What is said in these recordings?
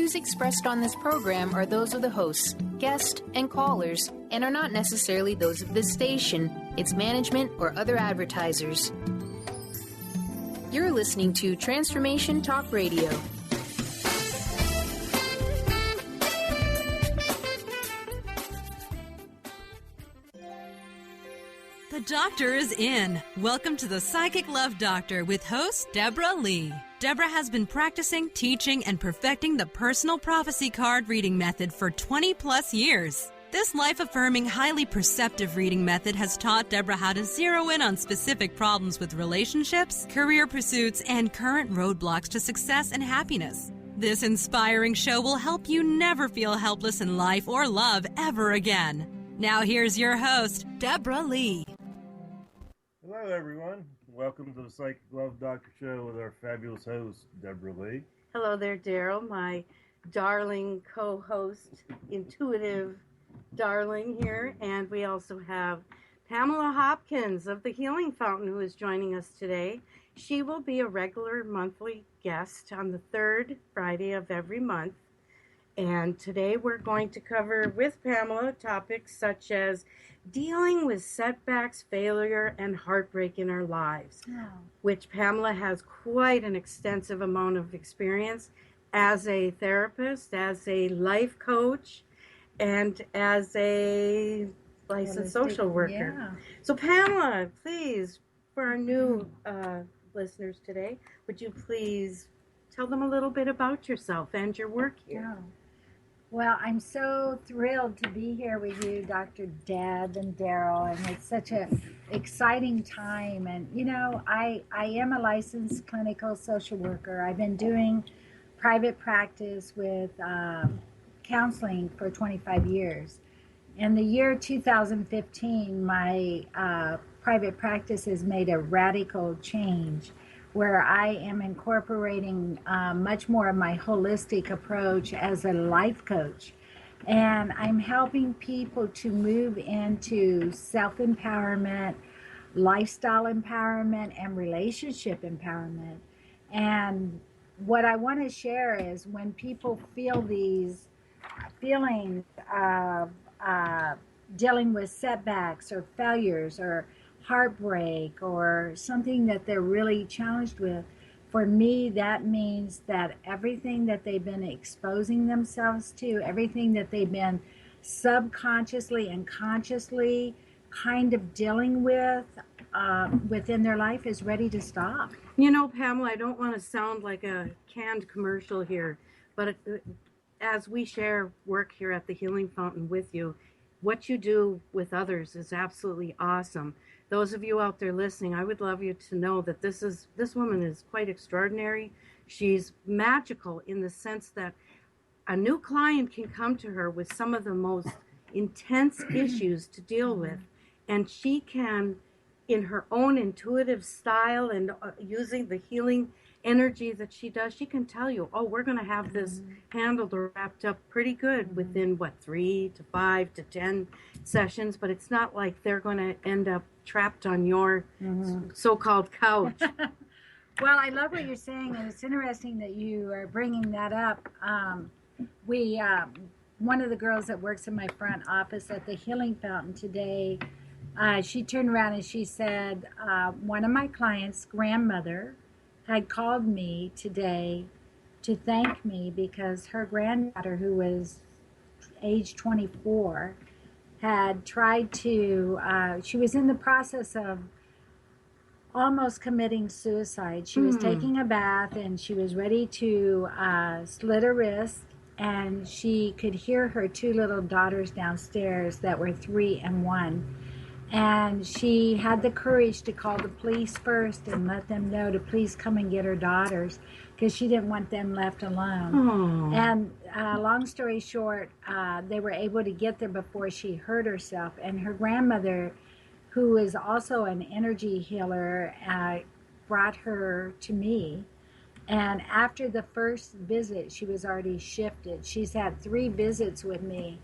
views expressed on this program are those of the hosts, guests, and callers, and are not necessarily those of this station, its management, or other advertisers. You're listening to Transformation Talk Radio. The doctor is in. Welcome to the Psychic Love Doctor with host Deborah Leigh. Deborah has been practicing, teaching, and perfecting the personal prophecy card reading method for 20 plus years. This life-affirming, highly perceptive reading method has taught Deborah how to zero in on specific problems with relationships, career pursuits, and current roadblocks to success and happiness. This inspiring show will help you never feel helpless in life or love ever again. Now here's your host, Deborah Leigh. Hello, everyone. Welcome to the Psychic Love Doctor Show with our fabulous host, Deborah Leigh. Hello there, Daryl, my darling co-host, intuitive darling here. And we also have Pamela Hopkins of the Healing Fountain who is joining us today. She will be a regular monthly guest on the third Friday of every month. And today we're going to cover with Pamela topics such as dealing with setbacks, failure, and heartbreak in our lives, which Pamela has quite an extensive amount of experience as a therapist, as a life coach, and as a licensed social worker. Yeah. So Pamela, please, for our new listeners today, would you please tell them a little bit about yourself and your work here? Yeah. Well, I'm so thrilled to be here with you, Dr. Deb and Daryl, and it's such an exciting time. And, you know, I am a licensed clinical social worker. I've been doing private practice with counseling for 25 years. In the year 2015, my private practice has made a radical change where I am incorporating much more of my holistic approach as a life coach. And I'm helping people to move into self-empowerment, lifestyle empowerment, and relationship empowerment. And what I want to share is when people feel these feelings of dealing with setbacks or failures or heartbreak or something that they're really challenged with, for me that means that everything that they've been exposing themselves to, everything that they've been subconsciously and consciously kind of dealing with within their life is ready to stop. You know, Pamela, I don't want to sound like a canned commercial here, but as we share work here at the Healing Fountain with you, what you do with others is absolutely awesome. Those of you out there listening, I would love you to know that this woman is quite extraordinary. She's magical in the sense that a new client can come to her with some of the most intense issues to deal with, and she can, in her own intuitive style and using the healing energy that she does, she can tell you, oh, we're going to have this handled or wrapped up pretty good within 3 to 5 to 10 sessions, but it's not like they're going to end up trapped on your so-called couch. Well, I love what you're saying, and it's interesting that you are bringing that up. One of the girls that works in my front office at the Healing Fountain today, she turned around and she said, one of my clients' grandmother had called me today to thank me because her granddaughter, who was age 24, had tried to, she was in the process of almost committing suicide. She was taking a bath and she was ready to slit her wrist, and she could hear her 2 little daughters downstairs that were 3 and 1. And she had the courage to call the police first and let them know to please come and get her daughters because she didn't want them left alone. Aww. And long story short, they were able to get there before she hurt herself. And her grandmother, who is also an energy healer, brought her to me. And after the first visit, she was already shifted. She's had 3 visits with me.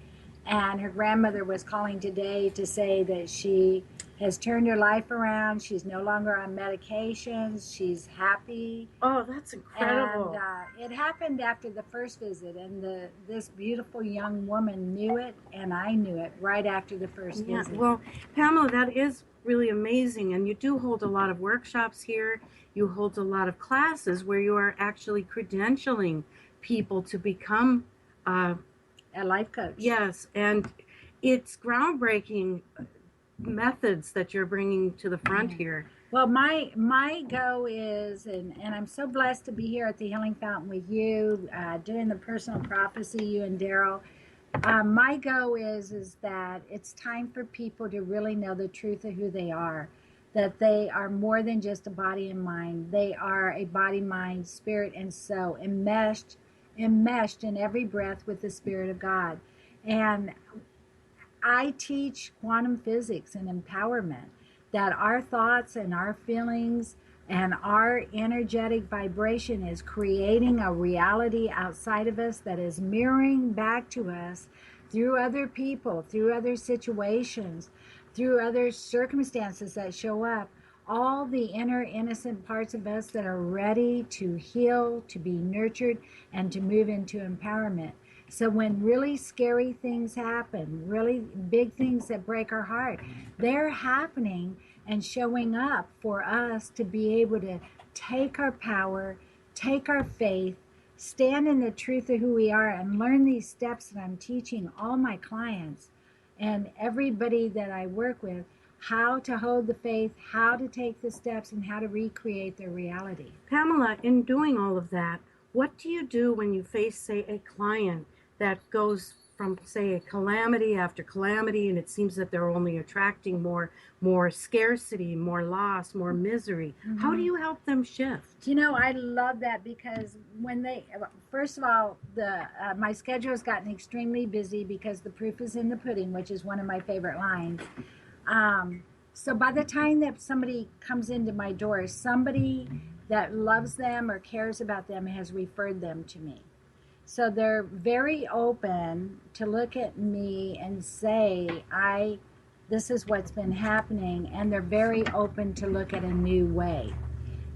And her grandmother was calling today to say that she has turned her life around. She's no longer on medications. She's happy. Oh, that's incredible. And it happened after the first visit, and this beautiful young woman knew it, and I knew it right after the first visit. Well, Pamela, that is really amazing, and you do hold a lot of workshops here. You hold a lot of classes where you are actually credentialing people to become a life coach. Yes, and it's groundbreaking methods that you're bringing to the front here. Well, my go is, and I'm so blessed to be here at the Healing Fountain with you, doing the personal prophecy, you and Daryl. My go is that it's time for people to really know the truth of who they are, that they are more than just a body and mind. They are a body, mind, spirit, and soul, enmeshed in every breath with the Spirit of God. And I teach quantum physics and empowerment, that our thoughts and our feelings and our energetic vibration is creating a reality outside of us that is mirroring back to us through other people, through other situations, through other circumstances that show up. All the inner innocent parts of us that are ready to heal, to be nurtured, and to move into empowerment. So when really scary things happen, really big things that break our heart, they're happening and showing up for us to be able to take our power, take our faith, stand in the truth of who we are, and learn these steps that I'm teaching all my clients and everybody that I work with, how to hold the faith, how to take the steps, and how to recreate their reality. Pamela, in doing all of that, what do you do when you face, say, a client that goes from, say, a calamity after calamity, and it seems that they're only attracting more scarcity, more loss, more misery? Mm-hmm. How do you help them shift? You know, I love that, because when they, first of all, my schedule has gotten extremely busy because the proof is in the pudding, which is one of my favorite lines. So by the time that somebody comes into my door, somebody that loves them or cares about them has referred them to me. So they're very open to look at me and say, this is what's been happening, and they're very open to look at a new way.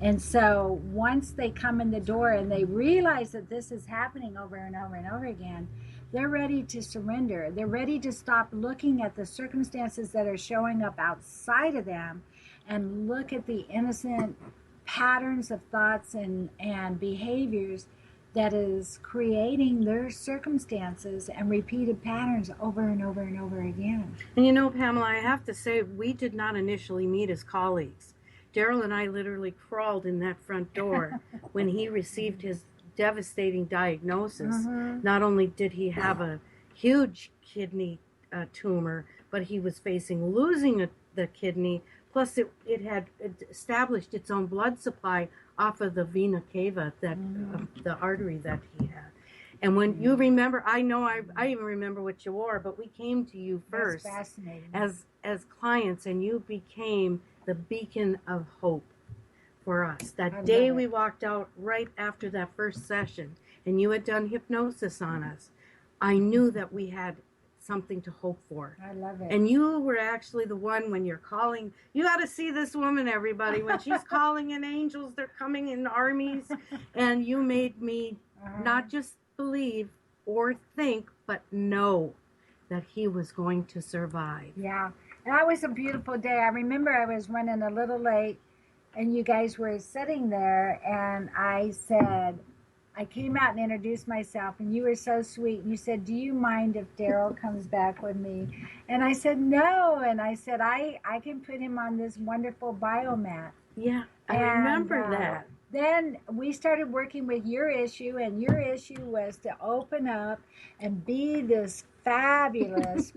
And so once they come in the door and they realize that this is happening over and over and over again, they're ready to surrender. They're ready to stop looking at the circumstances that are showing up outside of them and look at the innocent patterns of thoughts and behaviors that is creating their circumstances and repeated patterns over and over and over again. And you know, Pamela, I have to say, we did not initially meet as colleagues. Daryl and I literally crawled in that front door when he received his devastating diagnosis. Mm-hmm. Not only did he have a huge kidney tumor, but he was facing losing the kidney. Plus, it had established its own blood supply off of the vena cava, that the artery that he had. And when you remember, I know I even remember what you wore, but we came to you first. That's fascinating. As clients, and you became the beacon of hope for us. That day we walked out right after that first session, and you had done hypnosis on us, I knew that we had something to hope for. I love it. And you were actually the one, when you're calling, you got to see this woman, everybody, when she's calling in angels, they're coming in armies, and you made me not just believe or think, but know that he was going to survive. Yeah, that was a beautiful day. I remember I was running a little late, and you guys were sitting there, and I came out and introduced myself, and you were so sweet. And you said, do you mind if Daryl comes back with me? And I said, no. And I said, I can put him on this wonderful biomat. Yeah, I remember that. Then we started working with your issue, and your issue was to open up and be this fabulous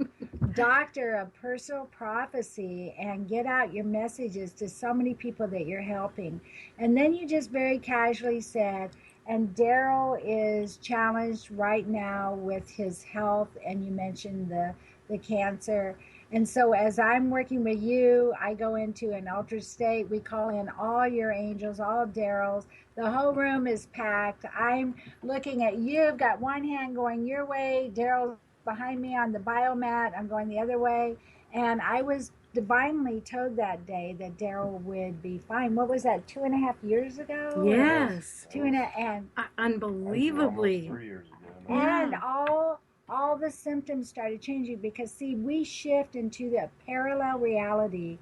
doctor of personal prophecy and get out your messages to so many people that you're helping. And then you just very casually said, and Daryl is challenged right now with his health, and you mentioned the cancer. And so as I'm working with you, I go into an altered state. We call in all your angels, all Daryl's. The whole room is packed. I'm looking at you. I've got one hand going your way. Daryl's behind me on the biomat. I'm going the other way. And I was divinely told that day that Daryl would be fine. What was that, 2.5 years ago? Yes. And unbelievably. 3 years ago. and all the symptoms started changing because, see, we shift into the parallel reality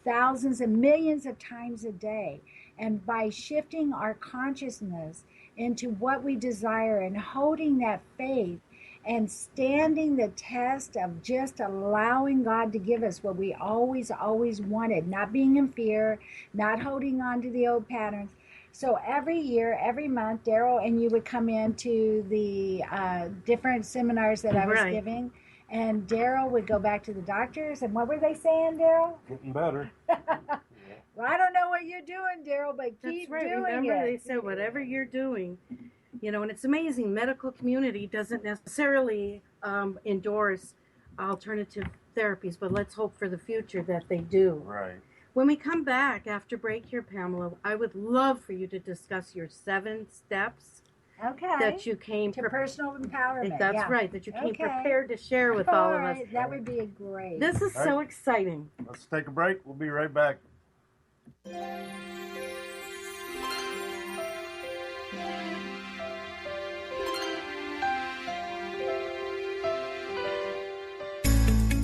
thousands and millions of times a day. And by shifting our consciousness into what we desire and holding that faith and standing the test of just allowing God to give us what we always wanted, not being in fear, not holding on to the old patterns. So every year, every month, Daryl and you would come into the different seminars that I was giving, and Daryl would go back to the doctors, and what were they saying, Daryl? Getting better. Well, I don't know what you're doing, Daryl, but keep doing Remember, it. they said whatever you're doing, and it's amazing. Medical community doesn't necessarily endorse alternative therapies, but let's hope for the future that they do. Right. When we come back after break here, Pamela, I would love for you to discuss your 7 steps that you came to personal empowerment. That's right, that you came prepared to share with all of us. That would be great. This is so exciting. Let's take a break. We'll be right back.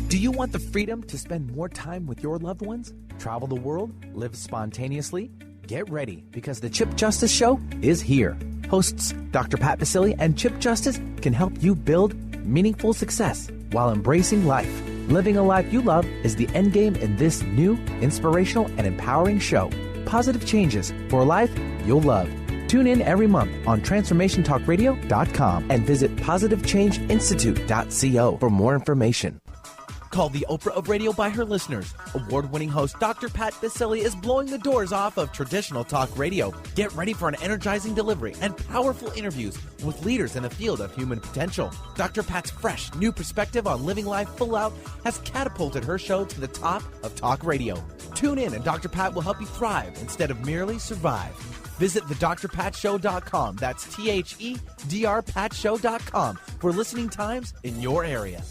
Do you want the freedom to spend more time with your loved ones? Travel the world? Live spontaneously? Get ready, because the Chip Justice Show is here. Hosts Dr. Pat Basile and Chip Justice can help you build meaningful success while embracing life. Living a life you love is the endgame in this new, inspirational, and empowering show. Positive changes for a life you'll love. Tune in every month on TransformationTalkRadio.com and visit PositiveChangeInstitute.co for more information. Called the Oprah of radio by her listeners, award-winning host Dr. Pat Basile is blowing the doors off of traditional talk radio. Get ready for an energizing delivery and powerful interviews with leaders in the field of human potential. Dr. Pat's fresh, new perspective on living life full out has catapulted her show to the top of talk radio. Tune in and Dr. Pat will help you thrive instead of merely survive. Visit thedrpatshow.com. That's THEDRPatShow.com for listening times in your area.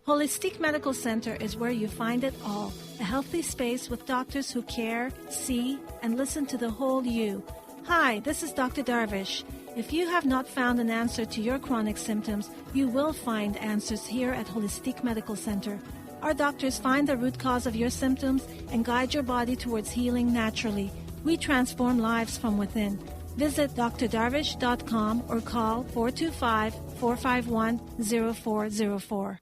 Holistic Medical Center is where you find it all. A healthy space with doctors who care, see, and listen to the whole you. Hi, this is Dr. Darvish. If you have not found an answer to your chronic symptoms, you will find answers here at Holistic Medical Center. Our doctors find the root cause of your symptoms and guide your body towards healing naturally. We transform lives from within. Visit drdarvish.com or call 425-451-0404.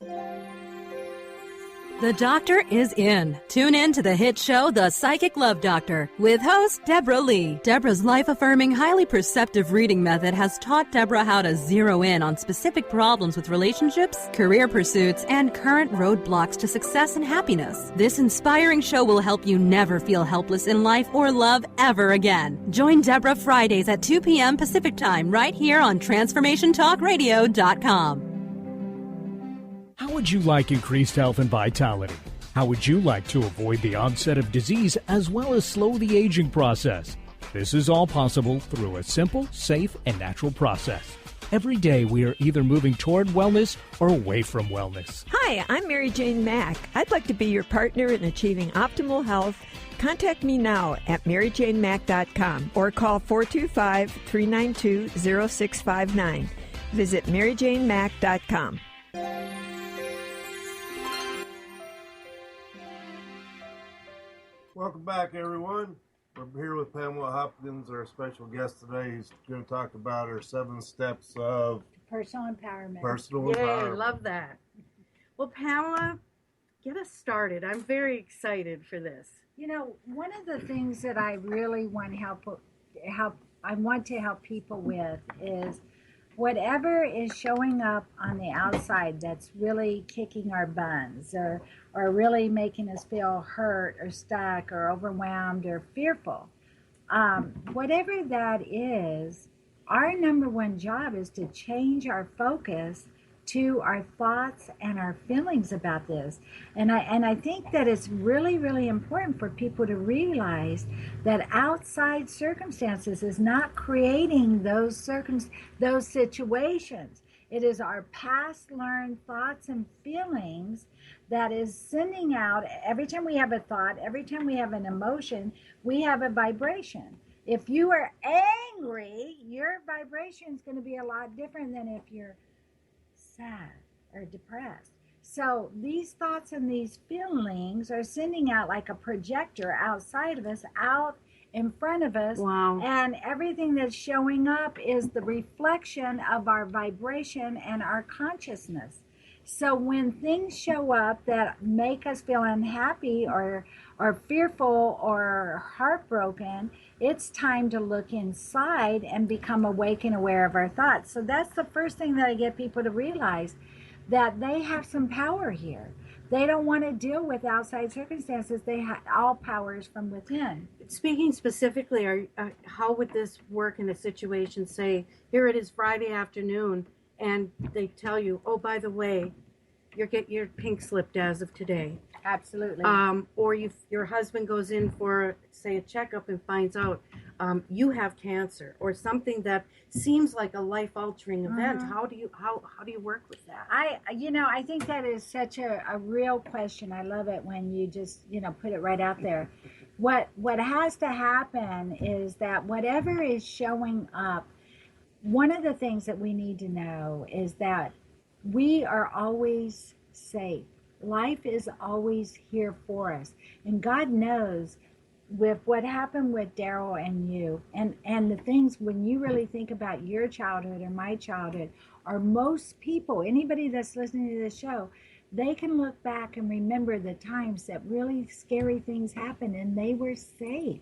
The doctor is in. Tune in to the hit show, The Psychic Love Doctor, with host Deborah Leigh. Deborah's life-affirming, highly perceptive reading method has taught Deborah how to zero in on specific problems with relationships, career pursuits, and current roadblocks to success and happiness. This inspiring show will help you never feel helpless in life or love ever again. Join Deborah Fridays at 2 p.m. Pacific Time right here on TransformationTalkRadio.com. How would you like increased health and vitality? How would you like to avoid the onset of disease as well as slow the aging process? This is all possible through a simple, safe, and natural process. Every day we are either moving toward wellness or away from wellness. Hi, I'm Mary Jane Mack. I'd like to be your partner in achieving optimal health. Contact me now at maryjanemack.com or call 425-392-0659. Visit maryjanemack.com. Welcome back, everyone. We're here with Pamela Hopkins, our special guest today. He's going to talk about her 7 steps of personal empowerment. I love that. Well, Pamela, get us started. I'm very excited for this. One of the things that I really want to help people with is whatever is showing up on the outside that's really kicking our buns or really making us feel hurt or stuck or overwhelmed or fearful. Whatever that is, our number one job is to change our focus to our thoughts and our feelings about this. And I think that it's really, really important for people to realize that outside circumstances is not creating those situations. It is our past learned thoughts and feelings that is sending out, every time we have a thought, every time we have an emotion, we have a vibration. If you are angry, your vibration is going to be a lot different than if you're sad or depressed. So these thoughts and these feelings are sending out like a projector outside of us, out in front of us. Wow. And everything that's showing up is the reflection of our vibration and our consciousness. So when things show up that make us feel unhappy or fearful or heartbroken, it's time to look inside and become awake and aware of our thoughts. So that's the first thing that I get people to realize, that they have some power here. They don't want to deal with outside circumstances. All power is from within. Speaking specifically, how would this work in a situation, say, here it is Friday afternoon, and they tell you, oh, by the way, you're pink slipped as of today. Absolutely. Or your husband goes in for, say, a checkup and finds out you have cancer, or something that seems like a life-altering event. How do you work with that? I think that is such a real question. I love it when you just put it right out there. What has to happen is that whatever is showing up, one of the things that we need to know is that we are always safe. Life is always here for us. And God knows with what happened with Daryl and you, and the things when you really think about your childhood or my childhood, or most people, anybody that's listening to this show, they can look back and remember the times that really scary things happened and they were safe.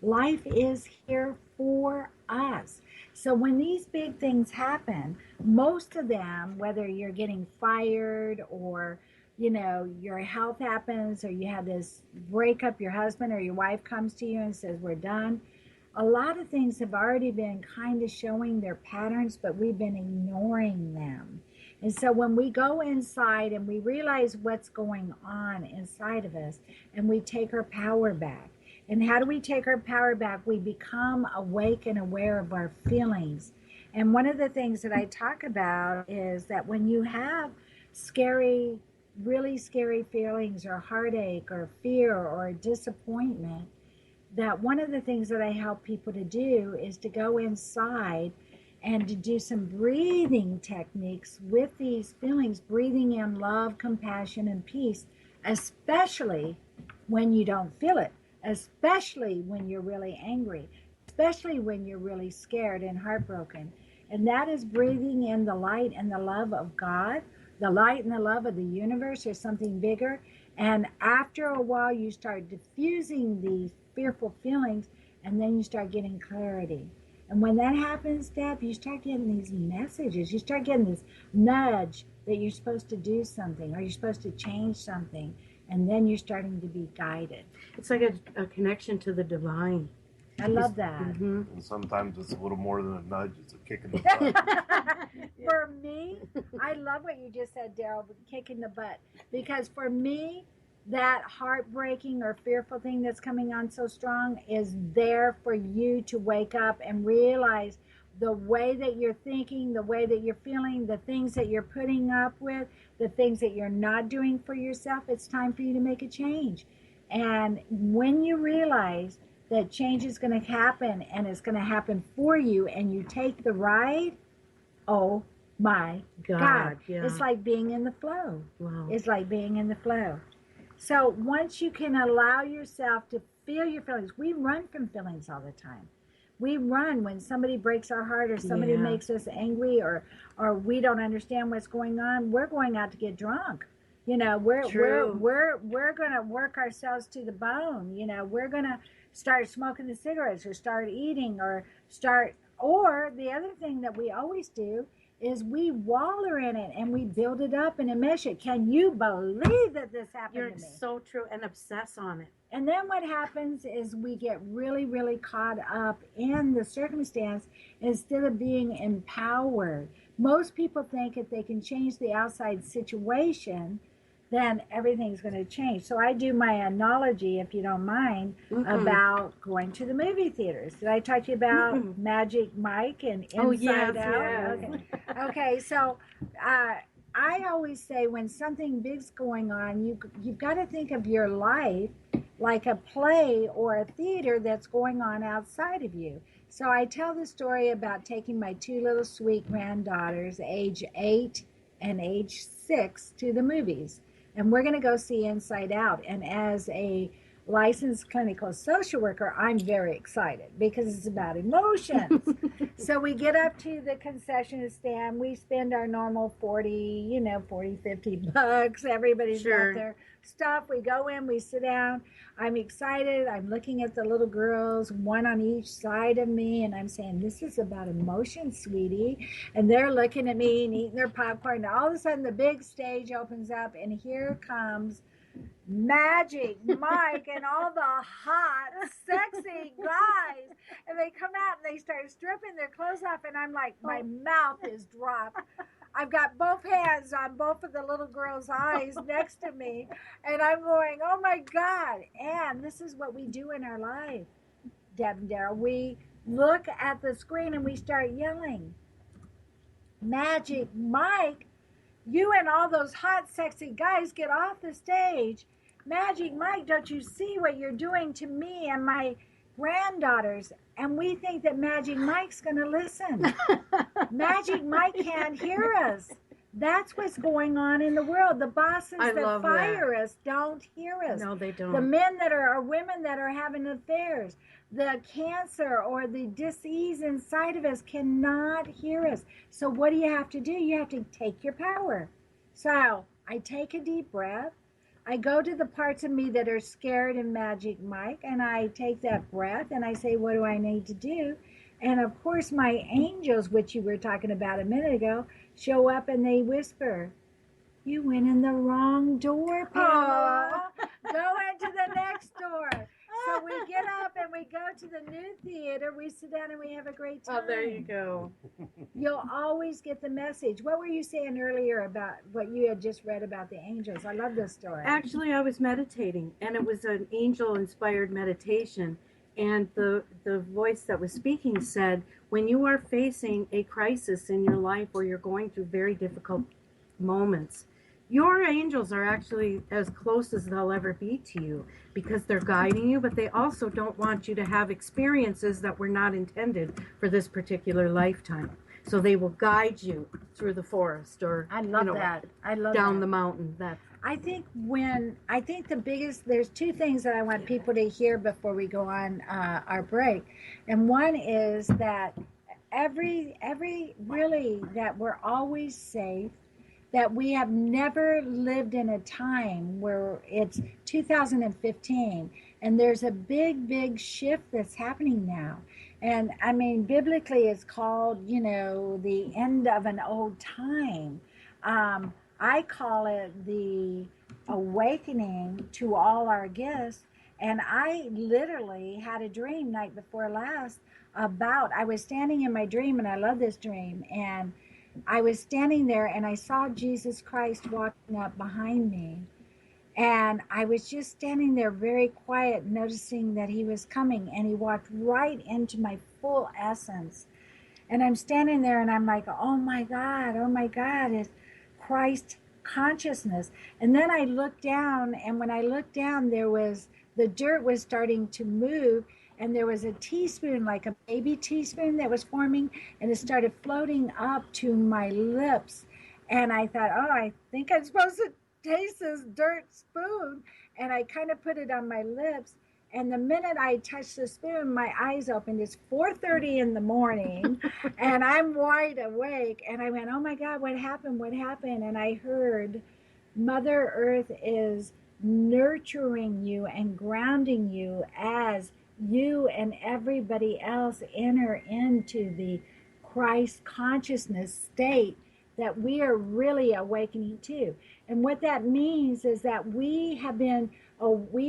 Life is here for us. So when these big things happen, most of them, whether you're getting fired or your health happens, or you have this breakup, your husband or your wife comes to you and says, we're done. A lot of things have already been kind of showing their patterns, but we've been ignoring them. And so when we go inside and we realize what's going on inside of us, and we take our power back. And how do we take our power back? We become awake and aware of our feelings. And one of the things that I talk about is that when you have really scary feelings or heartache or fear or disappointment, that one of the things that I help people to do is to go inside and to do some breathing techniques with these feelings, breathing in love, compassion, and peace, especially when you don't feel it, especially when you're really angry, especially when you're really scared and heartbroken. And that is breathing in the light and the love of God, the light and the love of the universe, or something bigger. And after a while, you start diffusing these fearful feelings, and then you start getting clarity. And when that happens, Deb, you start getting these messages. You start getting this nudge that you're supposed to do something, or you're supposed to change something. And then you're starting to be guided. It's like a connection to the divine. I love that. And sometimes it's a little more than a nudge. It's a kick in the butt. For me, I love what you just said, Daryl, kick in the butt. Because for me, that heartbreaking or fearful thing that's coming on so strong is there for you to wake up and realize the way that you're thinking, the way that you're feeling, the things that you're putting up with, the things that you're not doing for yourself. It's time for you to make a change. And when you realize that change is going to happen, and it's going to happen for you, and you take the ride, oh my God. Yeah. It's like being in the flow. Wow. It's like being in the flow. So once you can allow yourself to feel your feelings, we run from feelings all the time. We run when somebody breaks our heart, or somebody makes us angry, or we don't understand what's going on. We're going out to get drunk. We're going to work ourselves to the bone. We're going to start smoking the cigarettes, or start eating, or the other thing that we always do is we waller in it and we build it up and enmesh it. Can you believe that this happened to me? You're so true, and obsess on it. And then what happens is we get really, really caught up in the circumstance instead of being empowered. Most people think if they can change the outside situation, then everything's going to change. So I do my analogy, if you don't mind, about going to the movie theaters. Did I talk to you about Magic Mike and Inside Out? Yes. Okay. Okay, so I always say when something big's going on, you've got to think of your life like a play or a theater that's going on outside of you. So I tell the story about taking my two little sweet granddaughters, age 8 and age 6, to the movies. And we're going to go see Inside Out. And as a licensed clinical social worker, I'm very excited because it's about emotions. So we get up to the concession stand. We spend our normal 40, 50 bucks. Everybody's got their stuff. We go in, we sit down. I'm excited. I'm looking at the little girls, one on each side of me, and I'm saying, this is about emotion, sweetie. And they're looking at me and eating their popcorn. And all of a sudden, the big stage opens up, and here comes Magic Mike and all the hot, sexy guys. And they come out and they start stripping their clothes off, and I'm like, my mouth is dropped. I've got both hands on both of the little girls' eyes next to me, and I'm going, oh my God. And this is what we do in our life, Deb and Daryl. We look at the screen and we start yelling, Magic Mike, you and all those hot, sexy guys get off the stage. Magic Mike, don't you see what you're doing to me and my granddaughters? And we think that Magic Mike's going to listen. Magic Mike can't hear us. That's what's going on in the world. The bosses that fire us don't hear us. No, they don't. The men that are, or women that are having affairs, the cancer or the disease inside of us cannot hear us. So what do you have to do? You have to take your power. So I take a deep breath. I go to the parts of me that are scared and Magic Mike, and I take that breath and I say, what do I need to do? And of course, my angels, which you were talking about a minute ago, show up and they whisper, you went in the wrong door, Pamela. Go into the next door. So we get up and we go to the new theater. We sit down and we have a great time. Oh, there you go. You'll always get the message. What were you saying earlier about what you had just read about the angels? I love this story. Actually, I was meditating, and it was an angel-inspired meditation. And the voice that was speaking said, when you are facing a crisis in your life or you're going through very difficult moments, your angels are actually as close as they'll ever be to you because they're guiding you, but they also don't want you to have experiences that were not intended for this particular lifetime. So they will guide you through the forest or I love that. I love down that. the mountain. I think the biggest, there's two things that I want people to hear before we go on our break. And one is that every really that we're always safe, that we have never lived in a time where it's 2015 and there's a big shift that's happening now. And I mean, biblically it's called, the end of an old time. I call it the awakening to all our gifts. And I literally had a dream night before last I was standing in my dream, and I love this dream, and I was standing there and I saw Jesus Christ walking up behind me. And I was just standing there very quiet, noticing that he was coming, and he walked right into my full essence. And I'm standing there and I'm like, oh my God, it's Christ consciousness. And then I looked down, and when I looked down, the dirt was starting to move, and there was a teaspoon, like a baby teaspoon that was forming, and it started floating up to my lips. And I thought, oh, I think I'm supposed to taste this dirt spoon. And I kind of put it on my lips. And the minute I touched the spoon, my eyes opened. It's 4:30 in the morning, and I'm wide awake. And I went, oh my God, what happened? What happened? And I heard, Mother Earth is nurturing you and grounding you as you and everybody else enter into the Christ consciousness state that we are really awakening to. And what that means is that we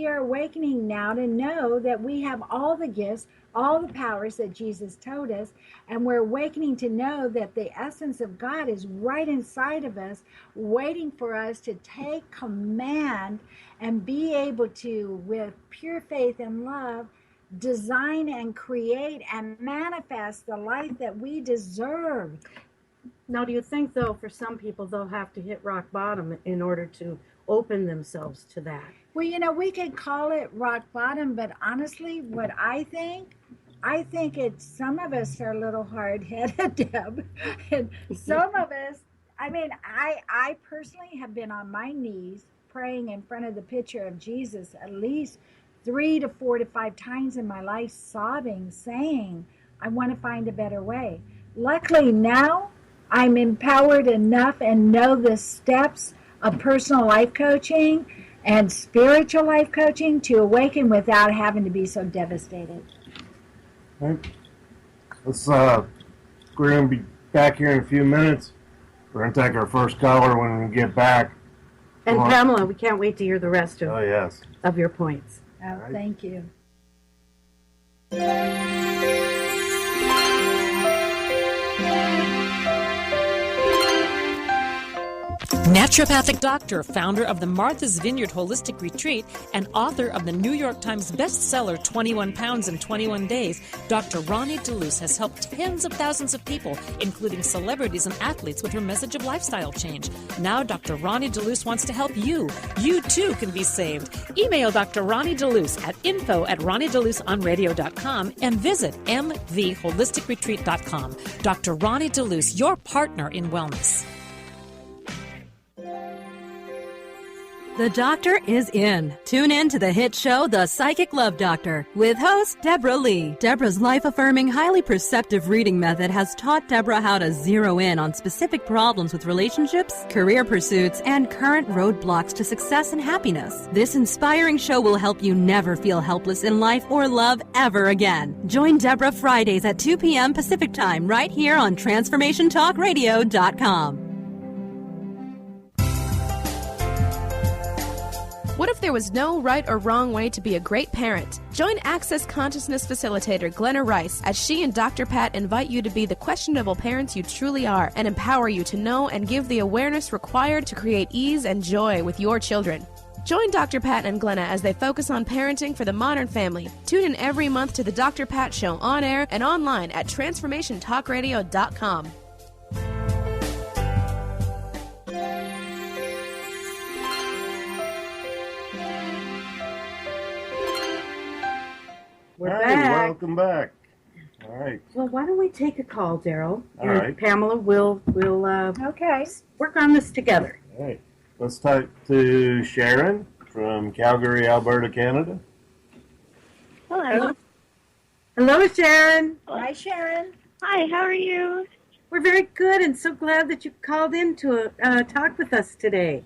are awakening now to know that we have all the gifts, all the powers that Jesus told us, and we're awakening to know that the essence of God is right inside of us, waiting for us to take command and be able to, with pure faith and love, design and create and manifest the life that we deserve. Now, do you think, though, for some people, they'll have to hit rock bottom in order to open themselves to that? Well, we could call it rock bottom, but honestly, what I think it's some of us are a little hard-headed, Deb, and some of us, I personally have been on my knees praying in front of the picture of Jesus at least 3 to 4 to 5 times in my life, sobbing, saying, I want to find a better way. Luckily now, I'm empowered enough and know the steps of personal life coaching and spiritual life coaching to awaken without having to be so devastated. Right. We're going to be back here in a few minutes. We're going to take our first caller when we get back. And Pamela, we can't wait to hear the rest of your points. Oh, right. Thank you. Naturopathic doctor, founder of the Martha's Vineyard Holistic Retreat, and author of the New York Times bestseller 21 Pounds in 21 Days, Dr. Ronnie DeLuce has helped tens of thousands of people, including celebrities and athletes, with her message of lifestyle change. Now Dr. Ronnie DeLuce wants to help you. You too can be saved. Email Dr. Ronnie DeLuce at info@ronniedeluceonradio.com and visit mvholisticretreat.com. Dr. Ronnie DeLuce, your partner in wellness. The doctor is in. Tune in to the hit show, The Psychic Love Doctor, with host Deborah Leigh. Deborah's life-affirming, highly perceptive reading method has taught Deborah how to zero in on specific problems with relationships, career pursuits, and current roadblocks to success and happiness. This inspiring show will help you never feel helpless in life or love ever again. Join Deborah Fridays at 2 p.m. Pacific Time right here on TransformationTalkRadio.com. What if there was no right or wrong way to be a great parent? Join Access Consciousness Facilitator Glenna Rice as she and Dr. Pat invite you to be the questionable parents you truly are and empower you to know and give the awareness required to create ease and joy with your children. Join Dr. Pat and Glenna as they focus on parenting for the modern family. Tune in every month to the Dr. Pat Show on air and online at TransformationTalkRadio.com. We're back. Welcome back. All right. Well, why don't we take a call, Daryl? All right. Pamela, we'll okay, work on this together. All right. Let's talk to Sharon from Calgary, Alberta, Canada. Hello. Hello, Sharon. Hi, Sharon. Hi, how are you? We're very good and so glad that you called in to talk with us today.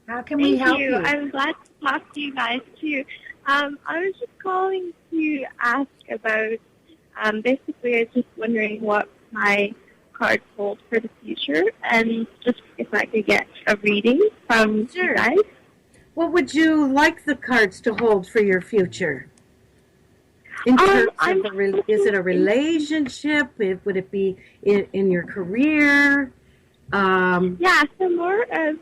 How can we help you? I'm glad to talk to you guys, too. I was just calling to ask about, basically, I was just wondering what my cards hold for the future, and just if I could get a reading from you guys. What would you like the cards to hold for your future? In terms of is it a relationship? Would it be in your career? Yeah, so more of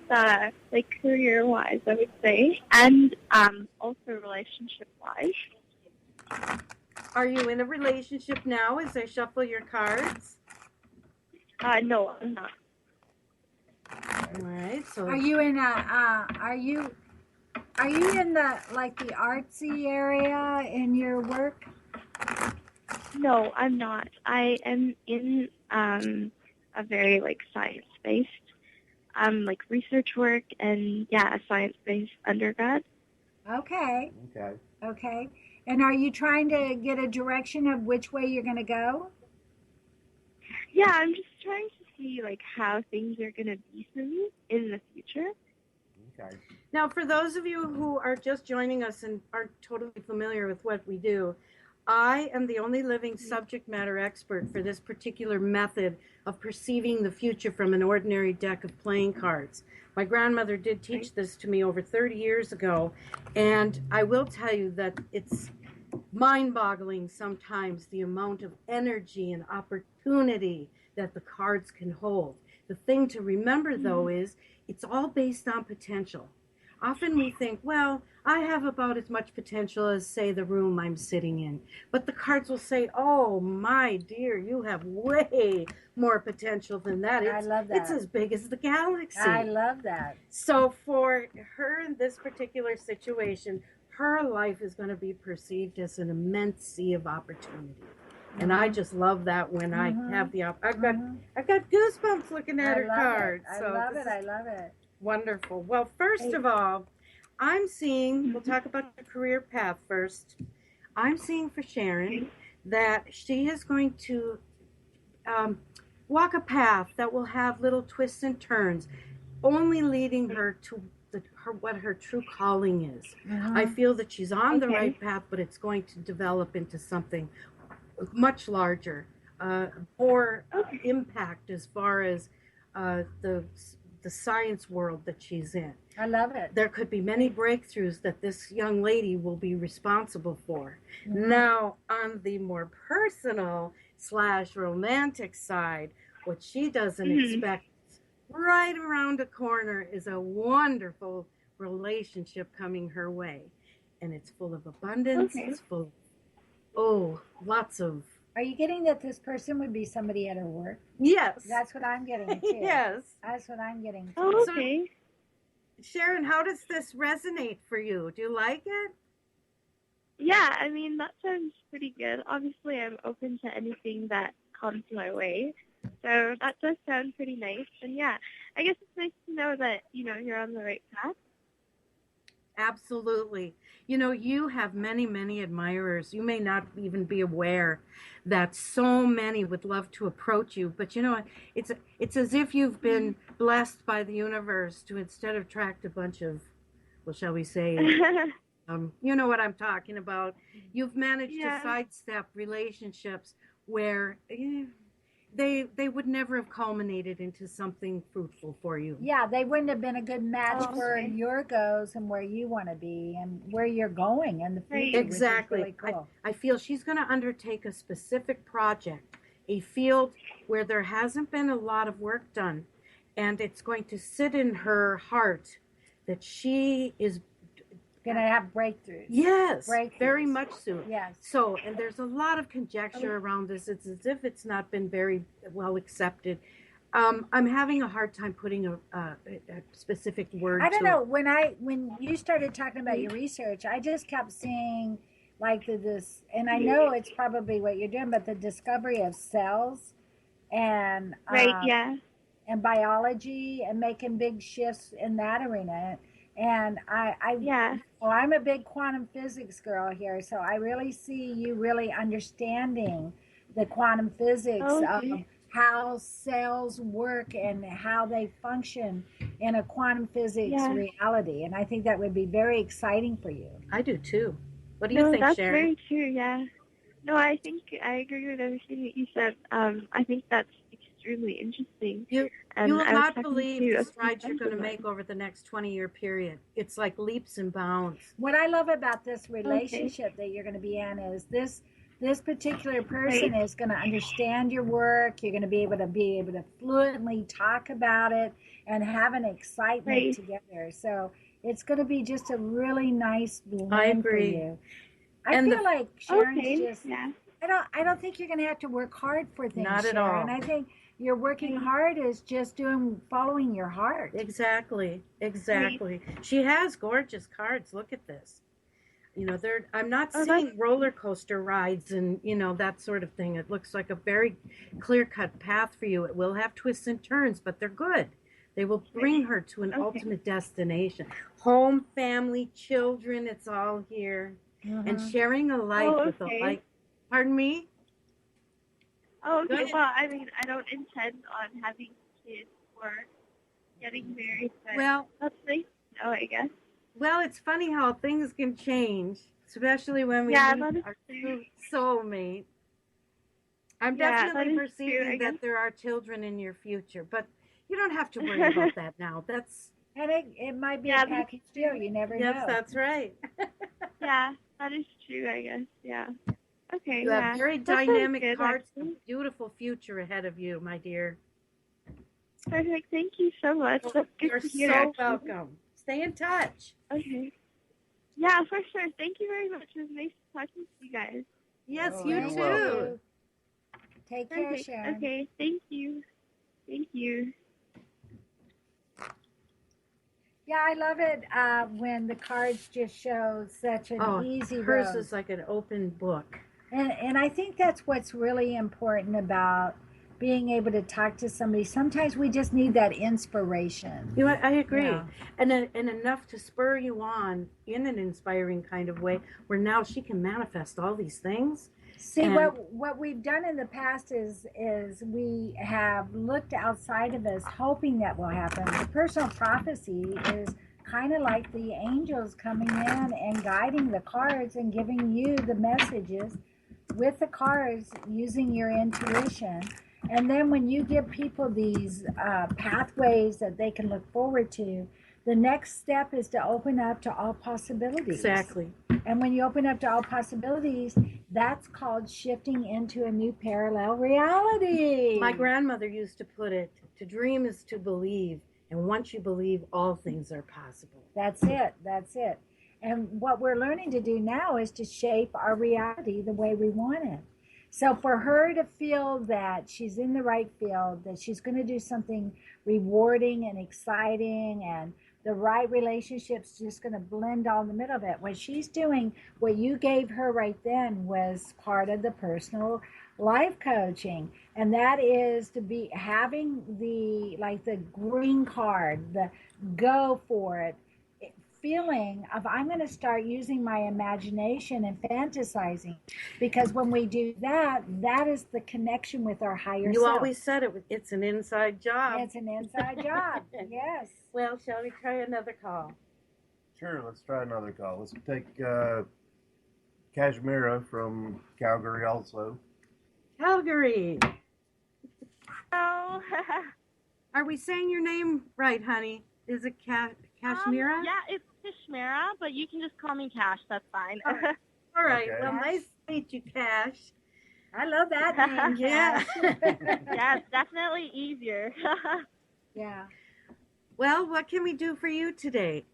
like career-wise, I would say, and also relationship-wise. Are you in a relationship now as I shuffle your cards? No, I'm not. All right. So are you in are you in the the artsy area in your work? No, I'm not. I am in a very science-based research work and a science-based undergrad. Okay. And are you trying to get a direction of which way you're going to go? Yeah, I'm just trying to see how things are going to be for me in the future. Okay. Now, for those of you who are just joining us and aren't totally familiar with what we do, I am the only living subject matter expert for this particular method of perceiving the future from an ordinary deck of playing cards. My grandmother did teach this to me over 30 years ago, and I will tell you that it's mind-boggling sometimes the amount of energy and opportunity that the cards can hold. The thing to remember, though, is it's all based on potential. often we think, well, I have about as much potential as, say, the room I'm sitting in. But the cards will say, oh, my dear, you have way more potential than that. I love that. It's as big as the galaxy. I love that. So for her in this particular situation, her life is going to be perceived as an immense sea of opportunity. And I just love that when I have the I've got goosebumps looking at her cards. I love it. I love it. Wonderful. Well, first of all, I'm seeing, we'll talk about the career path first. I'm seeing for Sharon that she is going to walk a path that will have little twists and turns, only leading her to what her true calling is. I feel that she's on the right path, but it's going to develop into something much larger, more impact as far as the science world that she's in. I love it. There could be many breakthroughs that this young lady will be responsible for. Now, on the more personal / romantic side, what she doesn't expect right around the corner is a wonderful relationship coming her way. And it's full of abundance. It's full of, lots of... Are you getting that this person would be somebody at her work? Yes. That's what I'm getting too. Yes. That's what I'm getting too. Oh, okay. So, Sharon, how does this resonate for you? Do you like it? Yeah, I mean, that sounds pretty good. Obviously, I'm open to anything that comes my way. So that does sound pretty nice. And yeah, I guess it's nice to know that, you're on the right path. Absolutely. You have many, many admirers. You may not even be aware that so many would love to approach you. But, it's as if you've been blessed by the universe to, instead of attract a bunch of, well, shall we say, you know what I'm talking about. You've managed to sidestep relationships where they would never have culminated into something fruitful for you. Yeah, they wouldn't have been a good match for your goals and where you want to be and where you're going in the future. Exactly. Which is really cool. I feel she's going to undertake a specific project, a field where there hasn't been a lot of work done, and it's going to sit in her heart that she is going to have breakthroughs. Yes, very much so. Yes. So, and there's a lot of conjecture around this. It's as if it's not been very well accepted. I'm having a hard time putting a specific word. I don't know. When you started talking about your research, I just kept seeing like this, and I know it's probably what you're doing, but the discovery of cells and and biology and making big shifts in that arena. And I'm a big quantum physics girl here, so I really see you really understanding the quantum physics of how cells work and how they function in a quantum physics reality. And I think that would be very exciting for you. I do too. What do you think, that's Sharon? Very true, yeah. No, I think I agree with everything that you said. I think that's extremely interesting. You will not believe the strides you're going to make over the next 20-year period. It's like leaps and bounds. What I love about this relationship that you're going to be in is this particular person is going to understand your work. You're going to be able to fluently talk about it and have an excitement together. So it's going to be just a really nice blend for you. I feel like Sharon's just. I don't think you're going to have to work hard for things. Not at Sharon. all. I think you're working hard is just following your heart. Exactly. She has gorgeous cards. Look at this. I'm not seeing roller coaster rides and, that sort of thing. It looks like a very clear-cut path for you. It will have twists and turns, but they're good. They will bring her to an ultimate destination. Home, family, children, it's all here. And sharing a life with a life. Pardon me? Oh, okay. Well, I mean, I don't intend on having kids or getting married, but that's nice to know, I guess. Well, it's funny how things can change, especially when we meet our true soulmate. I'm definitely perceiving that there are children in your future, but you don't have to worry about that now. And it might be a package deal. You never know. Yes, that's right. Yeah, that is true, I guess. Yeah. Okay. You have very dynamic cards, a beautiful future ahead of you, my dear. Perfect. Thank you so much. That's good You're to hear, so welcome. stay in touch. Okay. Yeah, for sure. Thank you very much. It was nice talking to you guys. Yes, Oh, you you're too. welcome. Take care, Sharon. Okay, thank you. Thank you. Yeah, I love it when the cards just show such an easy hers road. is like an open book. And I think that's what's really important about being able to talk to somebody. Sometimes we just need that inspiration. You know what? I agree. Yeah. And enough to spur you on in an inspiring kind of way where now she can manifest all these things. See, And- what we've done in the past is we have looked outside of us hoping that will happen. The personal prophecy is kind of like the angels coming in and guiding the cards and giving you the messages with the cards using your intuition. And then when you give people these pathways that they can look forward to, the next step is to open up to all possibilities. Exactly. And when you open up to all possibilities, that's called shifting into a new parallel reality. My grandmother used to put it, to dream is to believe. And once you believe, all things are possible. That's it. That's it. And what we're learning to do now is to shape our reality the way we want it. So for her to feel that she's in the right field, that she's going to do something rewarding and exciting, and the right relationship's just going to blend all in the middle of it. What she's doing, what you gave her right then was part of the personal life coaching. And that is to be having the green card, the go for it, feeling of I'm going to start using my imagination and fantasizing, because when we do that, that is the connection with our higher self. You always said it's an inside job. It's an inside job. Yes. Well, shall we try another call? Sure, let's try another call. Let's take Kashmira from Calgary also. Calgary. Hello. Are we saying your name right, honey? Is it Kashmira? Yeah, it's Kashmira, but you can just call me Cash. That's fine. All right. Okay. Well, nice to meet you, Cash. I love that name. Yeah. Yeah, it's definitely easier. Yeah. Well, what can we do for you today?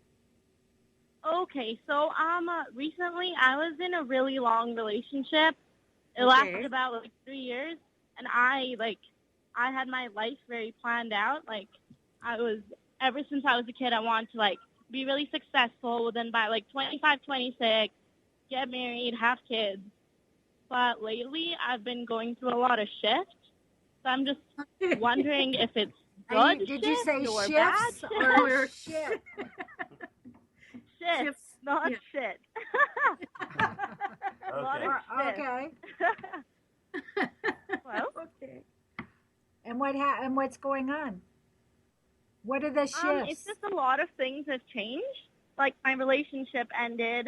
Okay, so recently I was in a really long relationship. It Okay. lasted about 3 years, and I had my life very planned out. Ever since I was a kid, I wanted to be really successful. Then by 25, 26, get married, have kids. But lately, I've been going through a lot of shifts. So I'm just wondering if it's good. Did you say or shifts bad? or shit? Shifts, not yeah. shit. A lot Okay. of shit. Okay. Well, Okay. And what's going on? What are the shifts? it's just a lot of things have changed. Like my relationship ended,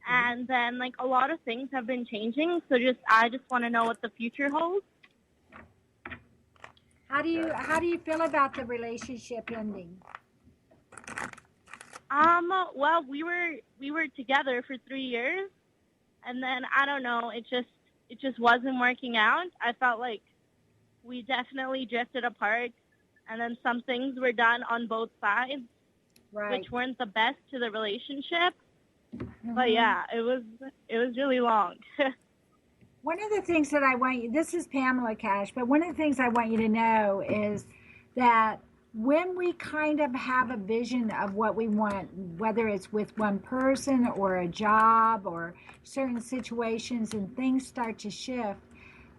and then a lot of things have been changing. So I just want to know what the future holds. How do you feel about the relationship ending? Well, we were together for 3 years, and then I don't know, it just wasn't working out. I felt like we definitely drifted apart, and then some things were done on both sides, Right. which weren't the best to the relationship. Mm-hmm. But yeah, it was really long. One of the things that I want you, this is Pamela Cash, but one of the things I want you to know is that when we kind of have a vision of what we want, whether it's with one person or a job or certain situations, and things start to shift,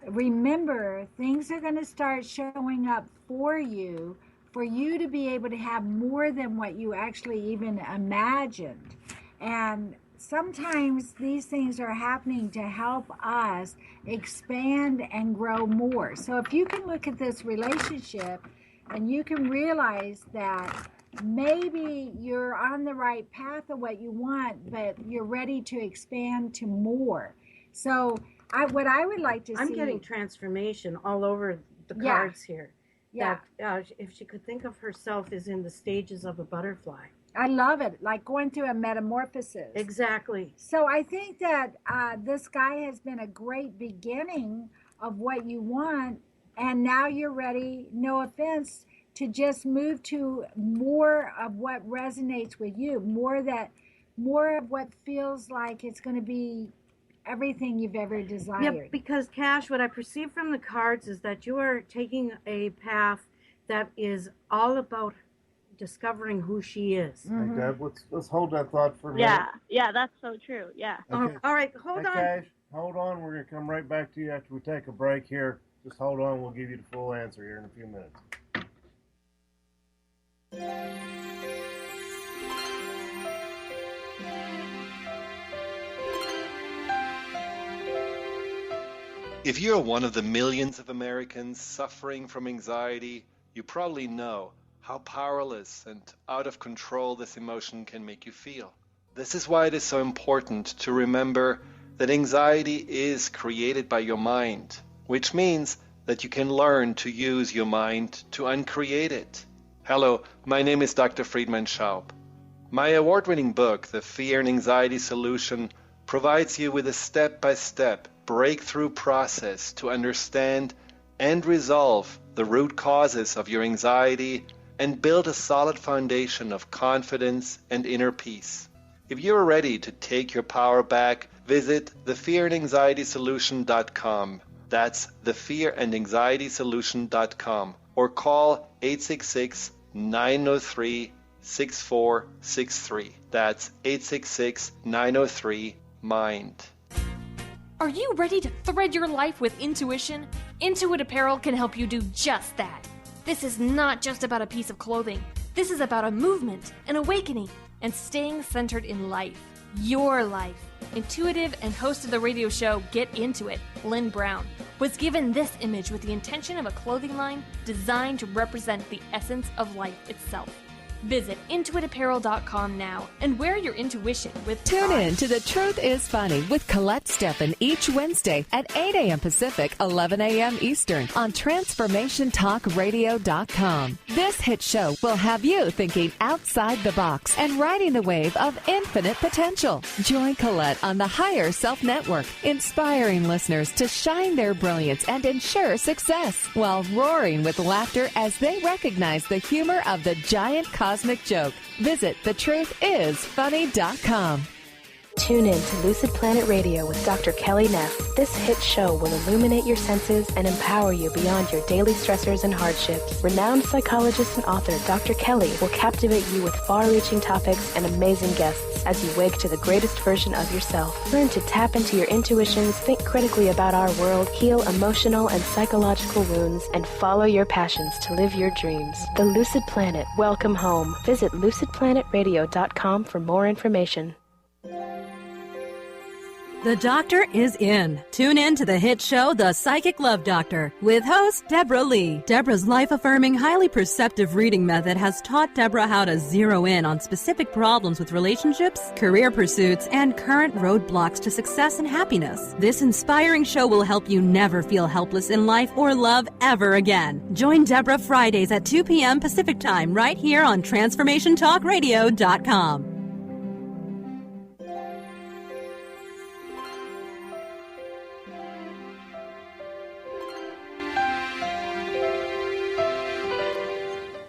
remember, things are going to start showing up for you to be able to have more than what you actually even imagined. And sometimes these things are happening to help us expand and grow more. So if you can look at this relationship and you can realize that maybe you're on the right path of what you want, but you're ready to expand to more. So what I would like to see... I'm getting transformation all over the Yeah. cards here. Yeah. That, if she could think of herself as in the stages of a butterfly. I love it, like going through a metamorphosis. Exactly. So I think that this guy has been a great beginning of what you want, and now you're ready, no offense, to just move to more of what resonates with you, more of what feels like it's going to be everything you've ever desired. Yeah, because Cash, what I perceive from the cards is that you are taking a path that is all about discovering who she is. Hey, Deb, let's hold that thought for a minute. Yeah, that's so true. Yeah. Okay. All right, hold on. Cash, hold on. We're going to come right back to you after we take a break here. Just hold on. We'll give you the full answer here in a few minutes. If you're one of the millions of Americans suffering from anxiety, you probably know how powerless and out of control this emotion can make you feel. This is why it is so important to remember that anxiety is created by your mind, which means that you can learn to use your mind to uncreate it. Hello, my name is Dr. Friedman Schaub. My award-winning book, The Fear and Anxiety Solution, provides you with a step-by-step breakthrough process to understand and resolve the root causes of your anxiety and build a solid foundation of confidence and inner peace. If you're ready to take your power back, visit thefearandanxietysolution.com. That's thefearandanxietysolution.com, or call 866-903-6463. That's 866-903-MIND. Are you ready to thread your life with intuition? Intuit Apparel can help you do just that. This is not just about a piece of clothing. This is about a movement, an awakening, and staying centered in life. Your life. Intuitive and host of the radio show Get Into It, Lynn Brown, was given this image with the intention of a clothing line designed to represent the essence of life itself. Visit intuitapparel.com now and wear your intuition with Tune pride. in to The Truth is Funny with Colette Steffen each Wednesday at 8 a.m. Pacific, 11 a.m. Eastern on TransformationTalkRadio.com. This hit show will have you thinking outside the box and riding the wave of infinite potential. Join Colette on the Higher Self Network, inspiring listeners to shine their brilliance and ensure success while roaring with laughter as they recognize the humor of the giant cosmic joke. Visit thetruthисfunny.com. Tune in to Lucid Planet Radio with Dr. Kelly Neff. This hit show will illuminate your senses and empower you beyond your daily stressors and hardships. Renowned psychologist and author Dr. Kelly will captivate you with far-reaching topics and amazing guests as you wake to the greatest version of yourself. Learn to tap into your intuitions, think critically about our world, heal emotional and psychological wounds, and follow your passions to live your dreams. The Lucid Planet. Welcome home. Visit lucidplanetradio.com for more information. The doctor is in. Tune in to the hit show, The Psychic Love Doctor, with host Deborah Leigh. Deborah's life-affirming, highly perceptive reading method has taught Deborah how to zero in on specific problems with relationships, career pursuits, and current roadblocks to success and happiness. This inspiring show will help you never feel helpless in life or love ever again. Join Deborah Fridays at 2 p.m. Pacific Time right here on TransformationTalkRadio.com.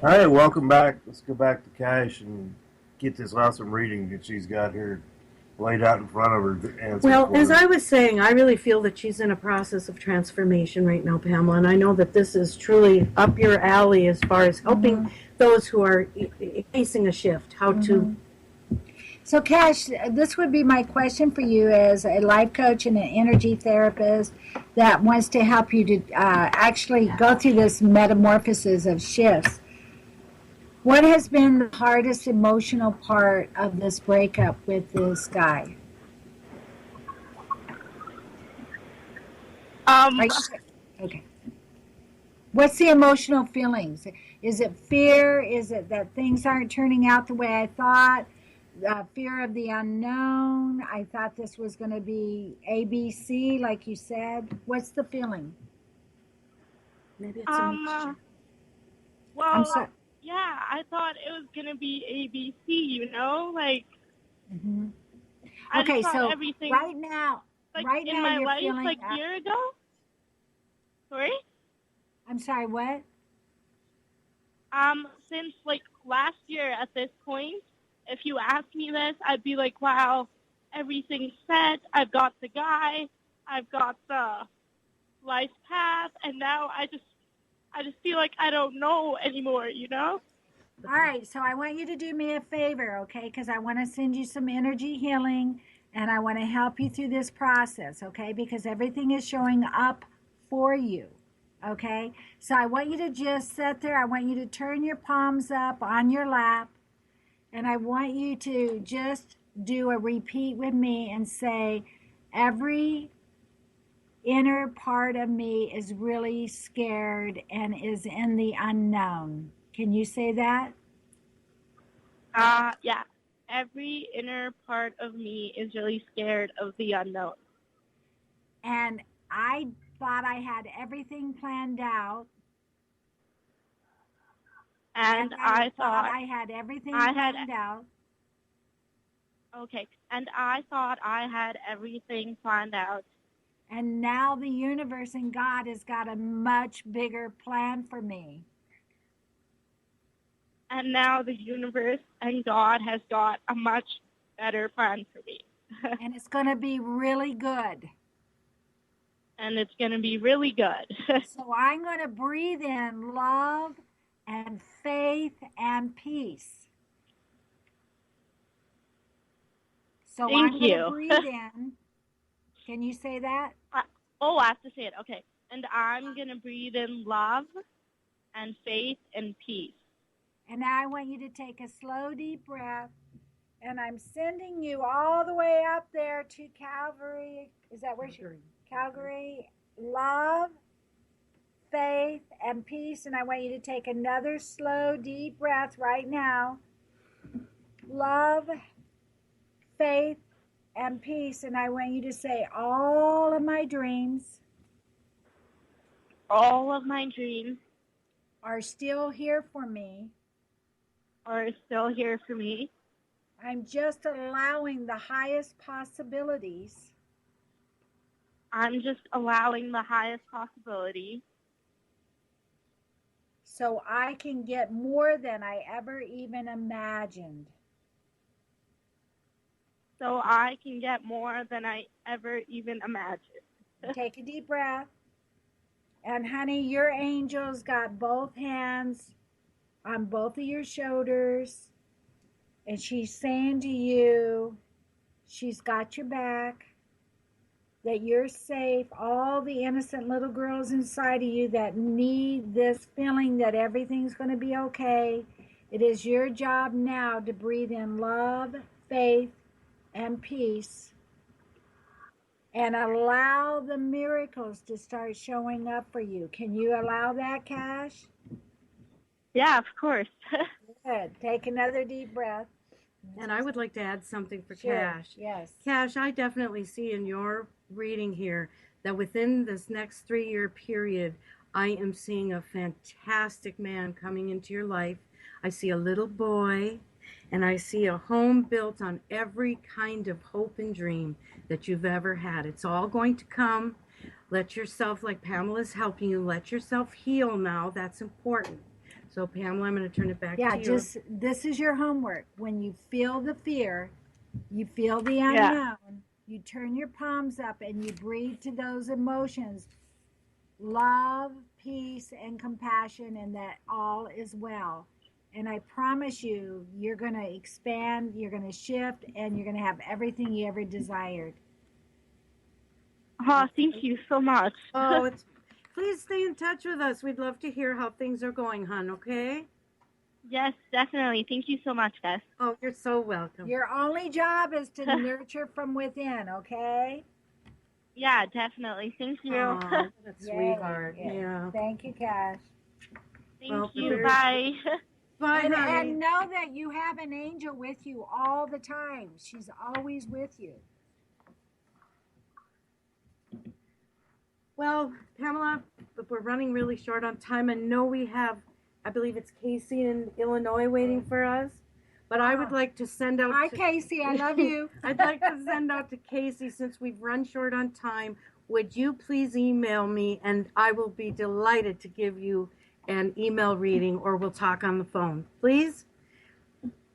All right, welcome back. Let's go back to Cash and get this awesome reading that she's got here laid out in front of her. Well, as I was saying, I really feel that she's in a process of transformation right now, Pamela, and I know that this is truly up your alley as far as helping those who are facing a shift, how to... So, Cash, this would be my question for you as a life coach and an energy therapist that wants to help you to actually go through this metamorphosis of shifts. What has been the hardest emotional part of this breakup with this guy? Okay. What's the emotional feelings? Is it fear? Is it that things aren't turning out the way I thought? Fear of the unknown? I thought this was going to be ABC, like you said. What's the feeling? Maybe it's a mixture. Well, I'm sorry. Yeah, I thought it was going to be ABC, you know? Like, I Okay, just thought so everything, right now, like, right in now my you're life, feeling... like, a year ago? Sorry? I'm sorry, what? Since like last year at this point, if you asked me this, I'd be like, wow, everything's set. I've got the guy. I've got the life path. And now I just feel like I don't know anymore, you know? All right, so I want you to do me a favor, okay? Because I want to send you some energy healing, and I want to help you through this process, okay? Because everything is showing up for you, okay? So I want you to just sit there. I want you to turn your palms up on your lap, and I want you to just do a repeat with me and say, every inner part of me is really scared and is in the unknown. Can you say that? Yeah. Every inner part of me is really scared of the unknown. And I thought I had everything planned out. And I thought I had everything planned out. Okay. And I thought I had everything planned out. And now the universe and God has got a much bigger plan for me. And now the universe and God has got a much better plan for me. And it's going to be really good. And it's going to be really good. So I'm going to breathe in love and faith and peace. So Thank I'm going you. to breathe in. Can you say that? I have to say it. Okay. And I'm going to breathe in love and faith and peace. And now I want you to take a slow, deep breath. And I'm sending you all the way up there to Calvary. Is that where you're? Calgary. Love, faith, and peace. And I want you to take another slow, deep breath right now. Love, faith, and peace. And I want you to say, all of my dreams. All of my dreams are still here for me. Are still here for me. I'm just allowing the highest possibilities. I'm just allowing the highest possibility. So I can get more than I ever even imagined. So I can get more than I ever even imagined. Take a deep breath. And honey, your angel's got both hands on both of your shoulders. And she's saying to you, she's got your back, that you're safe. All the innocent little girls inside of you that need this feeling that everything's going to be okay. It is your job now to breathe in love, faith, and peace. And allow the miracles to start showing up for you. Can you allow that, Cash? Yeah, of course. Good. Take another deep breath. And I would like to add something for Sure. Cash. Yes. Cash, I definitely see in your reading here that within this next 3-year period, I am seeing a fantastic man coming into your life. I see a little boy, and I see a home built on every kind of hope and dream that you've ever had. It's all going to come. Let yourself, like Pamela's helping you, let yourself heal now. That's important. So, Pamela, I'm going to turn it back to you. Yeah, just this is your homework. When you feel the fear, you feel the unknown, you turn your palms up and you breathe to those emotions. Love, peace, and compassion, and that all is well. And I promise you, you're going to expand, you're going to shift, and you're going to have everything you ever desired. Oh, thank you so much. Oh, please stay in touch with us. We'd love to hear how things are going, hon, okay? Yes, definitely. Thank you so much, Beth. Oh, you're so welcome. Your only job is to nurture from within, okay? Yeah, definitely. Thank you. Oh, what a sweetheart. Yeah. Thank you, Cash. Thank you. Bye. Bye, honey. And know that you have an angel with you all the time. She's always with you. Well, Pamela, we're running really short on time. I know we have, I believe it's Casey in Illinois waiting for us. But I would like to send out... Hi, Casey. I love you. I'd like to send out to Casey, since we've run short on time, would you please email me, and I will be delighted to give you an email reading, or we'll talk on the phone. Please?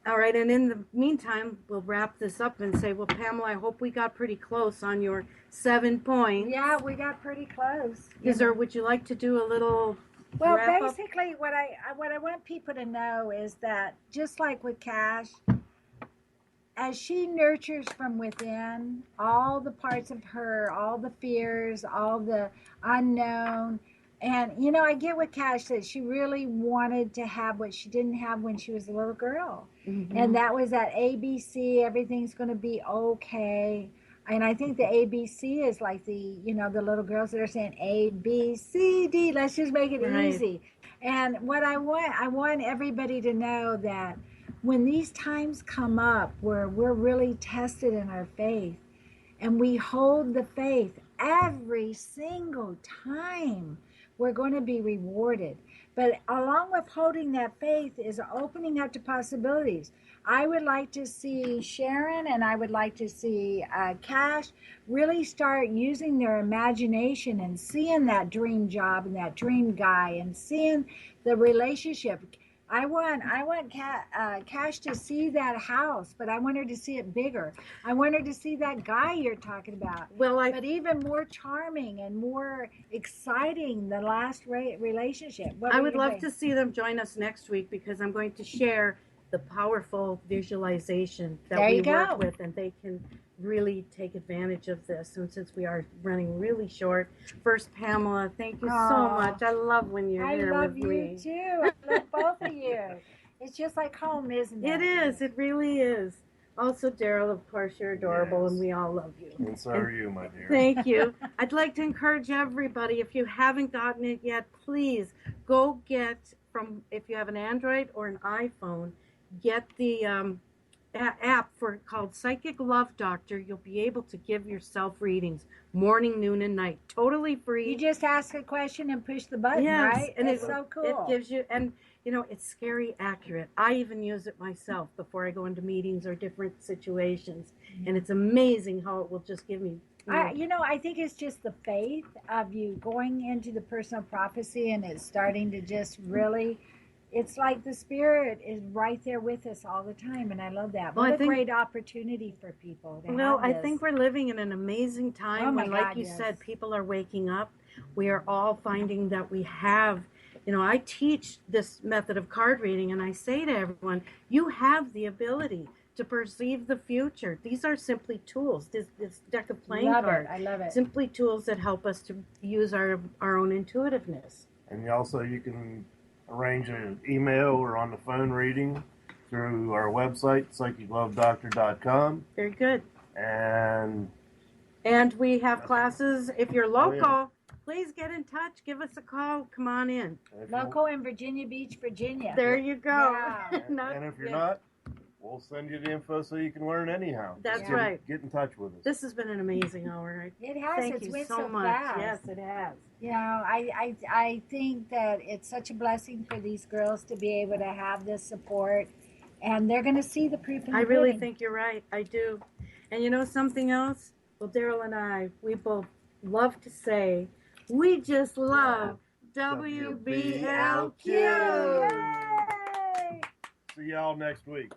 All right, and in the meantime, we'll wrap this up and say, well, Pamela, I hope we got pretty close on your 7 points. Yeah, we got pretty close. Would you like to do a little Well, wrap up? basically, what I want people to know is that just like with Cash, as she nurtures from within all the parts of her, all the fears, all the unknown, and I get with Cash that she really wanted to have what she didn't have when she was a little girl, and that was that ABC. Everything's going to be okay. And I think the ABC is like the little girls that are saying A, B, C, D. Let's just make it easy. And what I want everybody to know that when these times come up where we're really tested in our faith, and we hold the faith every single time, we're going to be rewarded. But along with holding that faith is opening up to possibilities. I would like to see Sharon and I would like to see Cash really start using their imagination and seeing that dream job and that dream guy and seeing the relationship. I want Cash to see that house, but I want her to see it bigger. I want her to see that guy you're talking about. But even more charming and more exciting, the last relationship. I would love to see them join us next week, because I'm going to share the powerful visualization that we work with, and they can really take advantage of this. And since we are running really short, first, Pamela, thank you so much. I love when you're here with me. I love you too. I love both of you. It's just like home, isn't it? It is. It really is. Also, Daryl, of course, you're adorable, and we all love you. And so are you, my dear. Thank you. I'd like to encourage everybody, if you haven't gotten it yet, please go get if you have an Android or an iPhone, get the app called Psychic Love Doctor. You'll be able to give yourself readings morning, noon, and night, totally free. You just ask a question and push the button, right? And it's so cool. It gives you, and it's scary accurate. I even use it myself before I go into meetings or different situations, and it's amazing how it will just give me. I think it's just the faith of you going into the personal prophecy, and it's starting to just really. It's like the Spirit is right there with us all the time, and I love that. What a great opportunity for people to have I this. think we're living in an amazing time when, like you said, people are waking up. We are all finding that we have, I teach this method of card reading, and I say to everyone, you have the ability to perceive the future. These are simply tools. This deck of playing cards. I love it. Simply tools that help us to use our own intuitiveness. And you can arrange an email or on the phone reading through our website, psychiclovedoctor.com. Very good. And we have classes. If you're local, please get in touch. Give us a call. Come on in. Local in Virginia Beach, Virginia. There you go. Yeah. And if you're not, we'll send you the info so you can learn anyhow. That's right. Get in touch with us. This has been an amazing hour. It has. Thank you so much. Fast. Yes, it has. I think that it's such a blessing for these girls to be able to have this support, and they're going to see the proof in the I really pudding. think you're right. I do. And something else? Well, Daryl and I, we both love to say, we just love WBLQ. Yay! See y'all next week.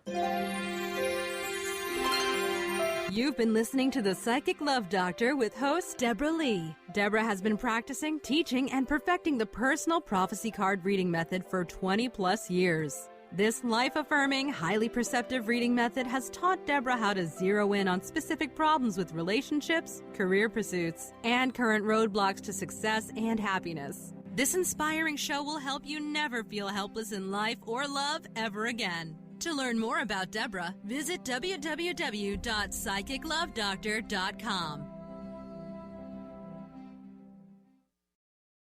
You've been listening to The Psychic Love Doctor with host Deborah Leigh. Deborah has been practicing, teaching, and perfecting the personal prophecy card reading method for 20 plus years. This life-affirming, highly perceptive reading method has taught Deborah how to zero in on specific problems with relationships, career pursuits, and current roadblocks to success and happiness. This inspiring show will help you never feel helpless in life or love ever again. To learn more about Deborah, visit www.psychiclovedoctor.com.